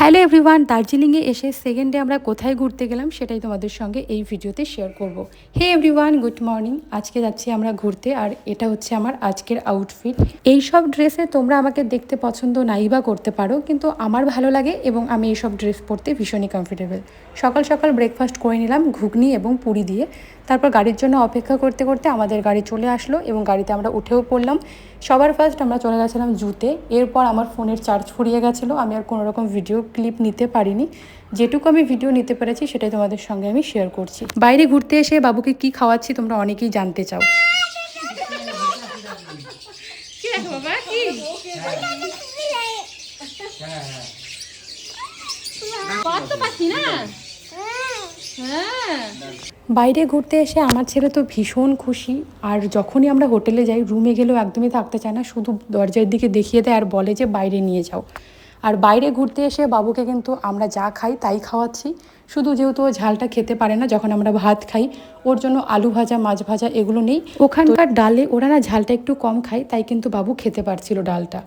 Hello everyone, দার্জিলিংয়ে এসে second day আমরা কোথায় ঘুরতে গেলাম সেটাই তোমাদের সঙ্গে এই ভিডিওতে শেয়ার করব। Hey everyone, good morning. আজকে যাচ্ছি আমরা ঘুরতে, আর এটা হচ্ছে আমার আজকের আউটফিট। এই সব ড্রেসে তোমরা আমাকে দেখতে পছন্দ নাই বা করতে পারো, কিন্তু আমার ভালো লাগে এবং আমি এইসব ড্রেস পরতে ভীষণই কমফোর্টেবল। সকাল সকাল ব্রেকফাস্ট করে নিলাম ঘুগনি এবং পুরি দিয়ে। তারপর গাড়ির জন্য অপেক্ষা করতে করতে আমাদের গাড়ি চলে আসলো এবং গাড়িতে আমরা উঠেও পড়লাম। সবার ফার্স্ট আমরা চলে গেছিলাম জুতে। এরপর আমার ফোনের চার্জ ফুরিয়ে গেছিলো, আমি আর কোনো রকম ভিডিও ক্লিপ নিতে পারিনি। যেটুকু আমি ভিডিও নিতে পেরেছি সেটাই তোমাদের সঙ্গে আমি শেয়ার করছি। বাইরে ঘুরতে এসে বাবুকে কি খাওয়াচ্ছি তোমরা অনেকেই জানতে চাও। বাইরে ঘুরতে এসে আমার ছেলে তো ভীষণ খুশি। আর যখনই আমরা হোটেলে যাই, রুমে গেলেও একদমই থাকতে চায় না, শুধু দরজার দিকে দেখিয়ে দেয় আর বলে যে বাইরে নিয়ে যাও। আর বাইরে ঘুরতে এসে বাবুকে কিন্তু আমরা যা খাই তাই খাওয়াচ্ছি। শুধু যেহেতু ও ঝালটা খেতে পারে না, যখন আমরা ভাত খাই ওর জন্য আলু ভাজা, মাছ ভাজা এগুলো নেই। ওখানকার ডালে ওরা না ঝালটা একটু কম খায়, তাই কিন্তু বাবু খেতে পারছিল ডালটা।